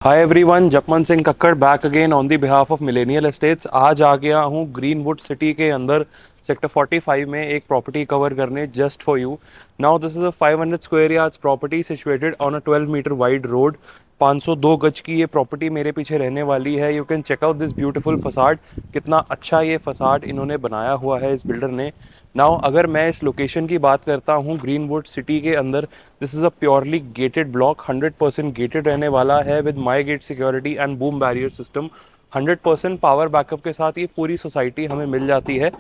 Hi everyone, Japman Singh Kakkar back again on the behalf of Millennial Estates. आज आ गया हूँ ग्रीनवुड सिटी के अंदर सेक्टर 45 में एक प्रॉपर्टी कवर करने just for you. Now this is a 500 square yards property situated on a 12 metre wide road. 502 गज की ये प्रॉपर्टी मेरे पीछे रहने वाली है। You can check out this beautiful facade. कितना अच्छा ये फसाड इन्होंने बनाया हुआ है इस बिल्डर ने। नाउ अगर मैं इस लोकेशन की बात करता हूँ ग्रीनवुड सिटी के अंदर, this is a purely gated block, 100% gated रहने वाला है with my gate security and boom barrier system. 100% power backup के साथ ये पूरी सोसाइटी हमें मिल जाती है।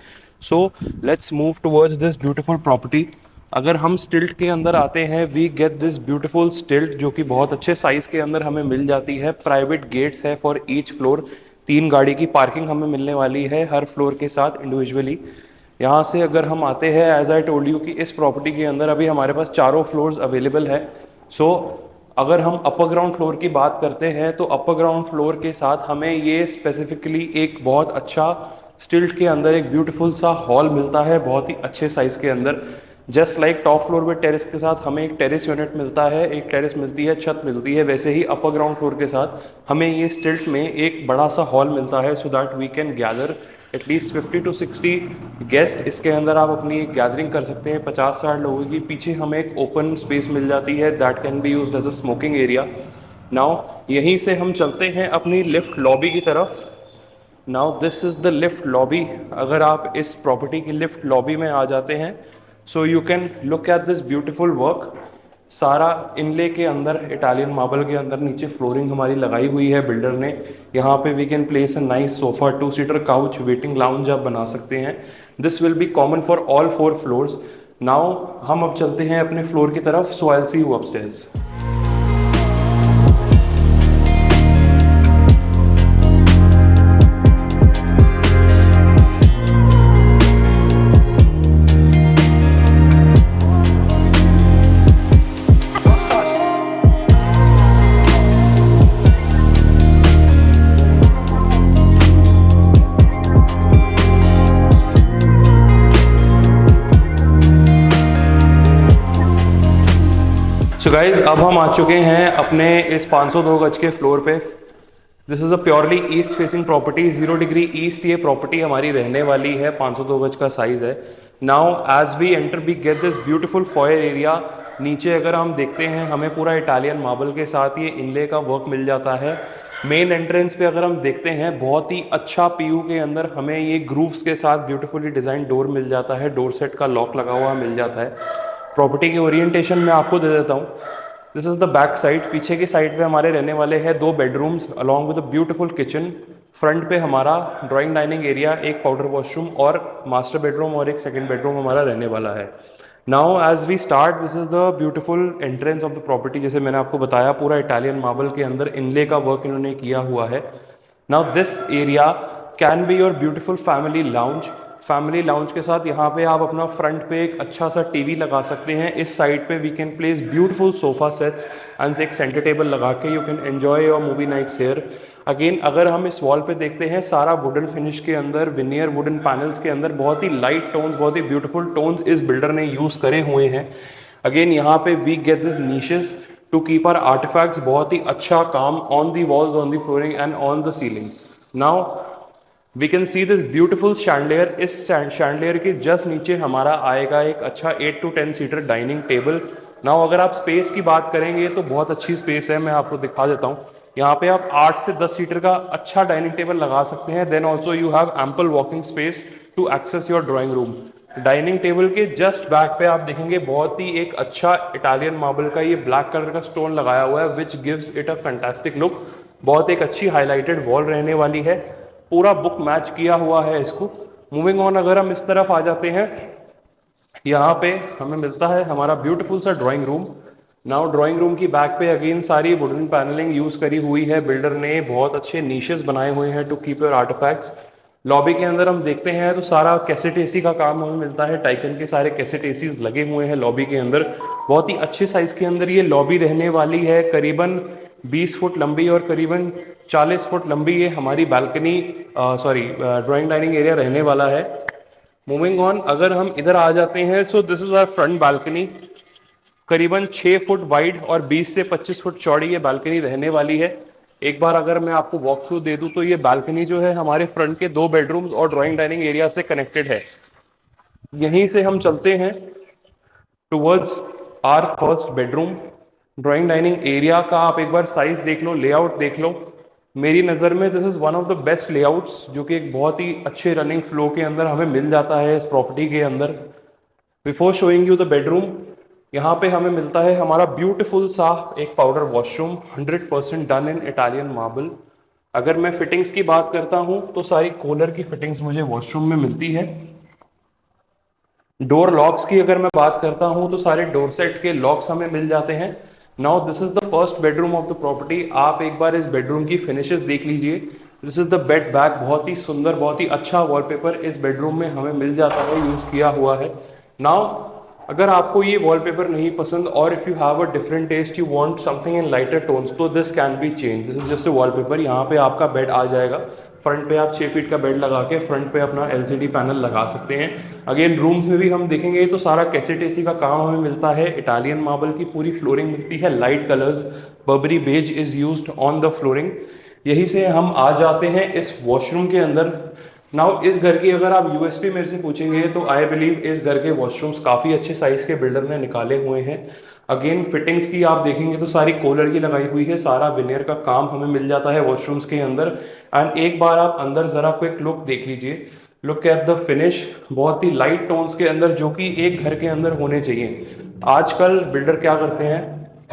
So let's move towards this beautiful property. अगर हम स्टिल्ट के अंदर आते हैं, वी गेट दिस ब्यूटीफुल स्टिल्ट जो कि बहुत अच्छे साइज़ के अंदर हमें मिल जाती है। प्राइवेट गेट्स है फॉर ईच फ्लोर। 3 गाड़ी की पार्किंग हमें मिलने वाली है हर फ्लोर के साथ इंडिविजुअली। यहाँ से अगर हम आते हैं, एज आई टोल्ड यू कि इस प्रॉपर्टी के अंदर अभी हमारे पास चारों फ्लोर्स अवेलेबल है। सो अगर हम अपर ग्राउंड फ्लोर की बात करते हैं तो अपर ग्राउंड फ्लोर के साथ हमें ये स्पेसिफिकली एक बहुत अच्छा स्टिल्ट के अंदर एक ब्यूटीफुल सा हॉल मिलता है, बहुत ही अच्छे साइज के अंदर। जस्ट लाइक टॉप फ्लोर में टेरेस के साथ हमें एक टेरेस यूनिट मिलता है, एक टेरेस मिलती है, छत मिलती है, वैसे ही अपर ग्राउंड फ्लोर के साथ हमें ये स्टिल्ट में एक बड़ा सा हॉल मिलता है, so that we can gather at least 50 to 60 guest. इसके अंदर आप अपनी एक गैदरिंग कर सकते हैं 50-60 लोगों की। पीछे हमें एक ओपन स्पेस मिल जाती है that can be used as a smoking area. Now यहीं से हम चलते हैं अपनी लिफ्ट लॉबी की तरफ। Now this is the lift lobby. अगर आप इस प्रॉपर्टी की लिफ्ट लॉबी में आ जाते हैं, so you can look at this beautiful work. सारा इनले के अंदर, इटालियन मार्बल के अंदर नीचे फ्लोरिंग हमारी लगाई हुई है बिल्डर ने। यहाँ पे we can place a nice sofa, 2 seater couch, waiting lounge आप बना सकते हैं। This will be common for all 4 floors. Now हम अब चलते हैं अपने फ्लोर की तरफ। So I will see you upstairs. So guys, अब हम आ चुके हैं अपने इस 502 गज के फ्लोर पे। This is a purely east facing property, 0 degree east ये प्रॉपर्टी हमारी रहने वाली है। 502 गज का साइज है। Now as we enter we get this beautiful foyer area. नीचे अगर हम देखते हैं, हमें पूरा इटालियन मार्बल के साथ ये इनले का वर्क मिल जाता है। मेन एंट्रेंस पे अगर हम देखते हैं, बहुत ही अच्छा पीयू के अंदर हमें ये ग्रूव्स के साथ ब्यूटीफुली डिजाइन डोर मिल जाता है। डोर सेट का लॉक लगा हुआ मिल जाता है। प्रॉपर्टी की ओरिएंटेशन मैं आपको दे देता हूँ। This is the back side. पीछे की साइड पे हमारे रहने वाले हैं 2 bedrooms along with a beautiful kitchen. Front पे हमारा ड्राइंग डाइनिंग एरिया, एक पाउडर वॉशरूम और मास्टर बेडरूम और एक सेकंड बेडरूम हमारा रहने वाला है। Now as we start, this is the beautiful entrance of the property. जैसे मैंने आपको बताया, पूरा इटालियन मार्बल के अंदर इनले का वर्क इन्होंने किया हुआ है। Now this area can be your beautiful family lounge. Family lounge के साथ यहाँ पे आप अपना फ्रंट पे एक अच्छा सा टीवी लगा सकते हैं। इस साइड पे we can place beautiful sofa sets and एक सेंटर टेबल लगा के you can enjoy your movie nights here. Again अगर हम इस वॉल पे देखते हैं, सारा वुडन फिनिश के अंदर, विनियर वुडन पैनल्स के अंदर बहुत ही लाइट टोन्स, बहुत ही ब्यूटीफुल टोन्स इस बिल्डर ने यूज करे हुए हैं। अगेन यहाँ पे we get this niches to keep our artefacts. बहुत ही अच्छा काम on the walls, on the flooring and on the ceiling. Now we can see this beautiful chandelier. इस शैंडलियर के जस्ट नीचे हमारा आएगा एक अच्छा 8 to 10 seater dining table. Now अगर आप स्पेस की बात करेंगे तो बहुत अच्छी स्पेस है, मैं आपको दिखा देता हूँ। यहाँ पे आप 8 से 10 सीटर का अच्छा डाइनिंग टेबल लगा सकते हैं। Then also you have ample walking space to access your drawing room. Dining table के जस्ट बैक पे आप देखेंगे बहुत ही एक अच्छा इटालियन मार्बल का ये ब्लैक कलर का स्टोन लगाया हुआ है, which gives it a fantastic look. बहुत एक अच्छी हाईलाइटेड वॉल रहने वाली है। पूरा बुक मैच किया हुआ है इसको। मूविंग ऑन, अगर हम इस तरफ आ जाते हैं, यहाँ पे हमें मिलता है हमारा ब्यूटीफुल सा drawing room. Now drawing room की बैक पे अगेन सारी वुडन पैनलिंग यूज करी हुई है बिल्डर ने। बहुत अच्छे नीशेस बनाए हुए हैं to keep your artefacts. Lobby के अंदर हम देखते हैं तो सारा कैसेट एसी का काम हमें मिलता है। टाइकन के सारे कैसेट एसीज लगे हुए हैं लॉबी के अंदर। बहुत ही अच्छे साइज के अंदर ये लॉबी रहने वाली है। करीबन 20 फुट लंबी और करीबन 40 फुट लंबी ये हमारी balcony, sorry, drawing dining area रहने वाला है। मूविंग ऑन, अगर हम इधर आ जाते हैं, so this is our front balcony. करीबन 6 फुट वाइड और 20 से 25 फुट चौड़ी ये बालकनी रहने वाली है। एक बार अगर मैं आपको वॉक थ्रू दे दूं तो ये बालकनी जो है हमारे फ्रंट के 2 बेडरूम्स और ड्राइंग डाइनिंग एरिया से कनेक्टेड है। यहीं से हम चलते हैं towards our first bedroom. Drawing dining area का आप एक बार साइज देख लो, लेआउट देख लो। मेरी नज़र में this is one of the best layouts जो कि एक बहुत ही अच्छे रनिंग फ्लो के अंदर हमें मिल जाता है इस प्रॉपर्टी के अंदर। Before showing you the bedroom, यहाँ पे हमें मिलता है हमारा ब्यूटीफुल सा एक powder washroom 100% done in Italian marble. अगर मैं फिटिंग्स की बात करता हूँ तो सारी कोलर की फिटिंग्स मुझे वॉशरूम में मिलती है। डोर लॉक्स की अगर मैं बात करता हूं तो सारे डोर सेट के लॉक्स हमें मिल जाते हैं। Now this is the first bedroom of the property. आप एक बार इस बेडरूम की फिनिशेस देख लीजिए। This is the bed bag, बहुत ही सुंदर, बहुत ही अच्छा वॉलपेपर इस बेडरूम में हमें मिल जाता है, यूज किया हुआ है। नाउ अगर आपको ये वॉलपेपर नहीं पसंद और if you have a different taste, you want something in lighter tones, तो this can be change. This is just a wallpaper. यहाँ पे आपका बेड आ जाएगा। फ्रंट पे आप 6 फीट का बेड लगा के फ्रंट पे अपना एलसीडी पैनल लगा सकते हैं। अगेन रूम्स में भी हम देखेंगे तो सारा कैसेट एसी का काम हमें मिलता है। इटालियन मार्बल की पूरी फ्लोरिंग मिलती है, light colours, Burberry beige is used on the flooring. यही से हम आ जाते हैं इस वॉशरूम के अंदर। नाउ इस घर की अगर आप यूएसपी मेरे से पूछेंगे तो आई बिलीव इस घर के वॉशरूम्स काफ़ी अच्छे साइज के बिल्डर ने निकाले हुए हैं। अगेन फिटिंग्स की आप देखेंगे तो सारी कोलर की लगाई हुई है, सारा विनियर का काम हमें मिल जाता है वॉशरूम्स के अंदर। एंड एक बार आप अंदर ज़रा क्विक लुक देख लीजिए, लुक एट द फिनिश, बहुत ही लाइट टोन्स के अंदर जो कि एक घर के अंदर होने चाहिए। आजकल बिल्डर क्या करते हैं,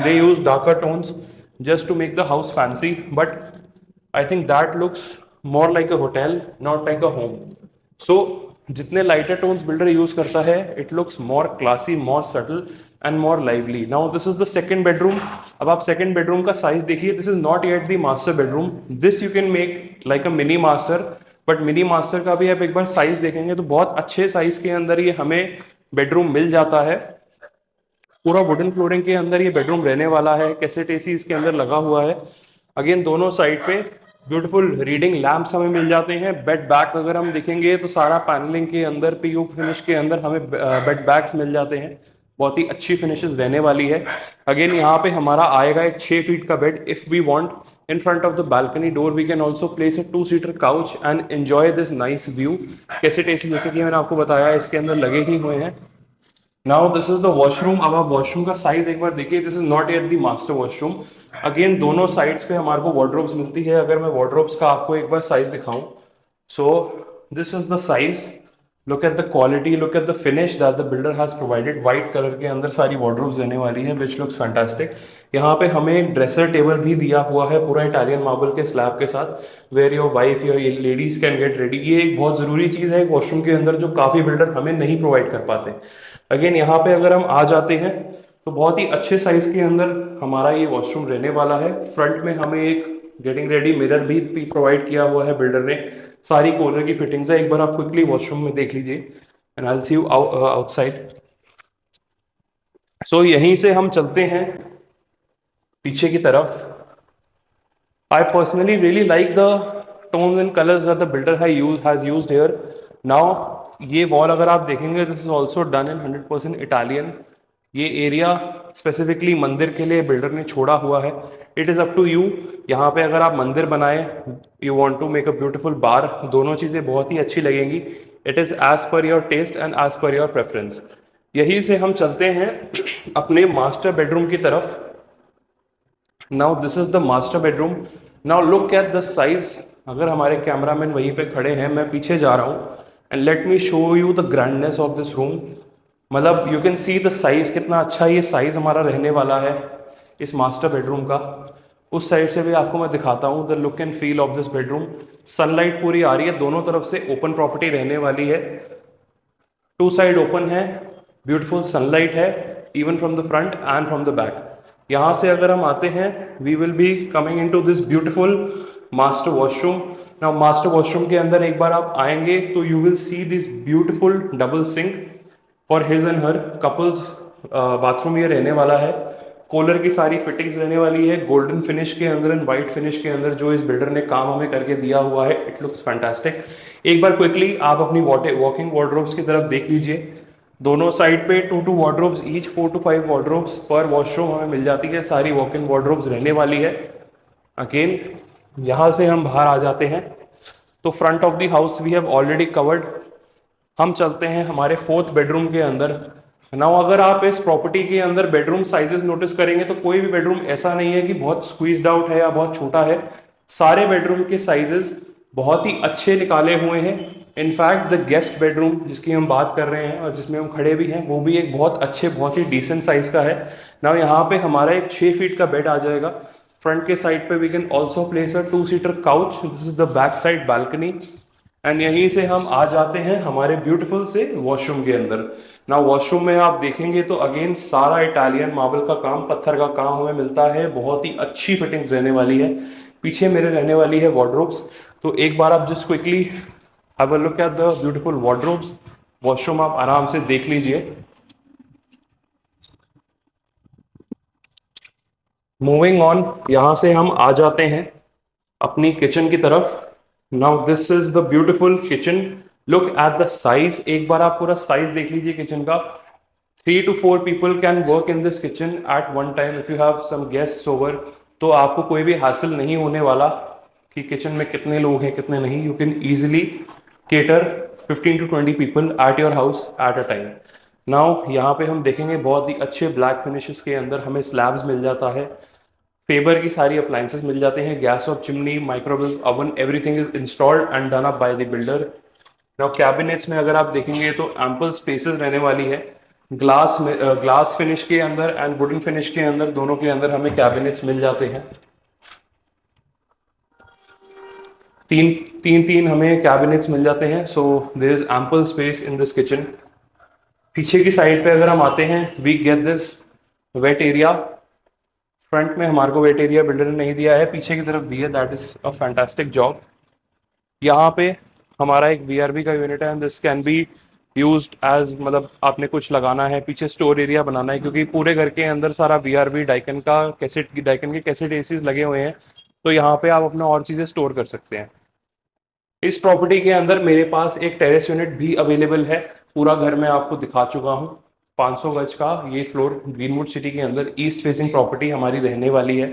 they use darker tones just to make the house fancy, but I think that looks more like a hotel, not like a home. So जितने लाइटर टोन्स बिल्डर यूज करता है, it looks more classy, more subtle and more lively. Now this is the second bedroom. अब आप second bedroom का size देखिए। This is not yet the master bedroom, this you can make like a mini master, but mini master का भी आप एक बार size देखेंगे तो बहुत अच्छे साइज के अंदर ये हमें बेडरूम मिल जाता है। पूरा वुडन फ्लोरिंग के अंदर ये बेडरूम रहने वाला है। कैसेट एसी इसके अंदर लगा हुआ है। अगेन दोनों साइड पे ब्यूटीफुल रीडिंग लैंप्स हमें मिल जाते हैं। बेड बैग अगर हम देखेंगे तो सारा पैनलिंग के अंदर पीयू फिनिश के अंदर हमें बेड बैग्स मिल जाते हैं। बहुत ही अच्छी फिनिशेस रहने वाली है। अगेन यहाँ पे हमारा आएगा एक 6 फीट का bed. If we want, in front of the balcony door we can also place a 2-seater couch and enjoy this nice view। Cassette AC जैसे कि मैंने आपको बताया इसके अंदर लगे ही हुए हैं। Now this is the washroom. अब आप वॉशरूम का साइज एक बार देखिए। This is not yet the master washroom. Again दोनों साइड्स पे हमारे को वार्डरोब्स मिलती है। अगर मैं वार्डरोब्स का आपको एक बार साइज दिखाऊं, सो this is the size. Look at the quality, look at the finish that the builder has provided. White colour के अंदर सारी वार्डरोब्स रहने वाली है, विच लुक्स फैंटास्टिक। यहाँ पे हमें एक ड्रेसर टेबल भी दिया हुआ है पूरा इटालियन मार्बल के स्लैब के साथ, वेयर योर वाइफ या लेडीज कैन गेट रेडी। ये एक बहुत जरूरी चीज है वॉशरूम के अंदर जो काफी बिल्डर हमें नहीं प्रोवाइड कर पाते। अगेन यहाँ पे अगर हम आ जाते हैं तो बहुत ही अच्छे साइज के अंदर हमारा ये वॉशरूम रहने वाला है। फ्रंट में हमें एक गेटिंग रेडी मिरर भी प्रोवाइड किया हुआ है बिल्डर ने। सारी कॉर्नर की फिटिंग्स है। एक बार आप क्विकली वॉशरूम में देख लीजिए and I will see you outside. So यहीं से हम चलते हैं पीछे की तरफ। I personally really like the tones and colours that the builder has used here. Now ये वॉल अगर आप देखेंगे, this is also done in 100% Italian. ये एरिया स्पेसिफिकली मंदिर के लिए बिल्डर ने छोड़ा हुआ है। It is up to you. यहाँ पे अगर आप मंदिर बनाए, you want to make a beautiful bar, दोनों चीज़ें बहुत ही अच्छी लगेंगी। It is as per your taste and as per your preference. यहीं से हम चलते हैं अपने मास्टर बेडरूम की तरफ। Now this is the master bedroom. Now look at the size. अगर हमारे कैमरामैन वहीं पे खड़े हैं, मैं पीछे जा रहा हूँ and let me show you the grandness of this room. मतलब you can see the size, कितना अच्छा ये साइज हमारा रहने वाला है इस मास्टर बेडरूम का। उस साइड से भी आपको मैं दिखाता हूँ the look and feel of this bedroom. Sunlight पूरी आ रही है, दोनों तरफ से ओपन प्रॉपर्टी रहने वाली है। 2 साइड ओपन है, ब्यूटीफुल सनलाइट है even from the front and from the back. यहाँ से अगर हम आते हैं, we will be coming into this beautiful master washroom. Now master washroom के अंदर एक बार आप आएंगे तो you will see this beautiful double sink for his and her couples bathroom ये रहने वाला है। कॉलर की सारी फिटिंग्स रहने वाली है गोल्डन फिनिश के अंदर एंड व्हाइट फिनिश के अंदर। जो इस बिल्डर ने काम हमें करके दिया हुआ है, इट लुक्स फैंटास्टिक। एक बार क्विकली आप अपनी वॉकिंग वार्डरोब्स की तरफ देख लीजिए। दोनों साइड पे 2 वार्डरोब्स ईच, 4 to 5 वार्डरोब्स पर वॉशरूम हमें मिल जाती है। सारी वॉकिंग वार्डरोब्स रहने वाली है। अगेन यहाँ से हम बाहर आ जाते हैं तो front of the house we have already covered. हम चलते हैं हमारे फोर्थ बेडरूम के अंदर। नाउ अगर आप इस प्रॉपर्टी के अंदर बेडरूम साइजेस नोटिस करेंगे तो कोई भी बेडरूम ऐसा नहीं है कि बहुत स्क्वीज्ड आउट है या बहुत छोटा है। सारे बेडरूम के साइजेस बहुत ही अच्छे निकाले हुए हैं। इनफैक्ट द गेस्ट बेडरूम जिसकी हम बात कर रहे हैं और जिसमें हम खड़े भी हैं वो भी एक बहुत अच्छे बहुत ही डिसेंट साइज का है। नाउ यहाँ पे हमारा एक 6 फीट का बेड आ जाएगा। फ्रंट के साइड पे we can also place a 2 seater couch. This is the back side balcony and यहीं से हम आ जाते हैं हमारे ब्यूटीफुल से वॉशरूम के अंदर। ना वॉशरूम में आप देखेंगे तो अगेन सारा इटालियन मार्बल का काम, पत्थर का काम हमें मिलता है। बहुत ही अच्छी फिटिंग्स रहने वाली है। पीछे मेरे रहने वाली है वार्डरोब्स। तो एक बार आप just quickly have a look at the beautiful wardrobes. Washroom आप आराम से देख लीजिए। मूविंग ऑन, यहाँ से हम आ जाते हैं अपनी किचन की तरफ। Now this is the beautiful kitchen. Look at the size. एक बार आप पूरा साइज देख लीजिए किचन का। 3 to 4 people can work in this kitchen at one time. If you have some guests over तो आपको कोई भी हासिल नहीं होने वाला कि किचन में कितने लोग हैं कितने नहीं। You can easily cater 15 to 20 people at your house at a time. Now यहाँ पे हम देखेंगे बहुत ही अच्छे ब्लैक फिनिशेस के अंदर हमें स्लैब्स मिल जाता है। फेबर की सारी अप्लायंसेस मिल जाते हैं। गैस और chimney, microwave oven, everything is installed and done up by the builder. Now cabinets में अगर आप देखेंगे तो एम्पल स्पेसेस रहने वाली है। ग्लास में ग्लास फिनिश के अंदर एंड वुडन फिनिश के अंदर, दोनों के अंदर हमें कैबिनेट्स मिल जाते हैं। तीन तीन तीन हमें कैबिनेट्स मिल जाते हैं। So there is ample space in this kitchen. पीछे की साइड पे अगर हम आते हैं we get this wet area. Front में हमारे को वेट एरिया बिल्डर ने नहीं दिया है, पीछे की तरफ दिया। That is a fantastic job. यहाँ पे हमारा एक वीआरबी का यूनिट है and this can be used as, मतलब आपने कुछ लगाना है, पीछे स्टोर एरिया बनाना है, क्योंकि पूरे घर के अंदर सारा वीआरबी डाइकन का कैसेट, डाइकन के कैसेट एसीज लगे हुए हैं। तो यहाँ पे आप अपना और चीज़ें स्टोर कर सकते हैं। इस प्रॉपर्टी के अंदर मेरे पास एक टेरेस यूनिट भी अवेलेबल है। पूरा घर मैं आपको दिखा चुका हूँ। 500 गज का ये फ्लोर ग्रीनवुड सिटी के अंदर ईस्ट फेसिंग प्रॉपर्टी हमारी रहने वाली है,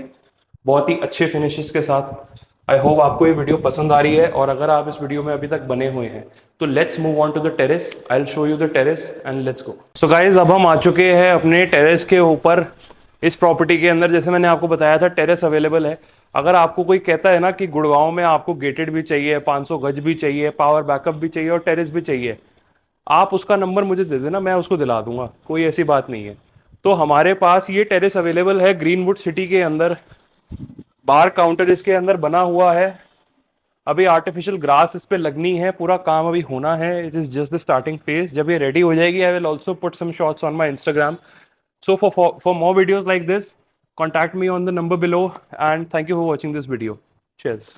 बहुत ही अच्छे फिनिशेस के साथ। आई होप आपको ये वीडियो पसंद आ रही है और अगर आप इस वीडियो में अभी तक बने हुए हैं तो let's move on to the terrace. I will show you the terrace and let's go. So guys, अब हम आ चुके हैं अपने टेरेस के ऊपर। इस प्रॉपर्टी के अंदर जैसे मैंने आपको बताया था टेरेस अवेलेबल है। अगर आपको कोई कहता है ना कि गुड़गांव में आपको गेटेड भी चाहिए, 500 गज भी चाहिए, पावर बैकअप भी चाहिए और टेरेस भी चाहिए, आप उसका नंबर मुझे दे देना, मैं उसको दिला दूंगा, कोई ऐसी बात नहीं है। तो हमारे पास ये टेरेस अवेलेबल है ग्रीनवुड सिटी के अंदर। बार काउंटर इसके अंदर बना हुआ है। अभी आर्टिफिशियल ग्रास इस पे लगनी है, पूरा काम अभी होना है। It is just the starting phase. जब ये रेडी हो जाएगी I will also put some shots on my Instagram. So for more videos like this, contact me on the number below, and thank you for watching this video. Cheers.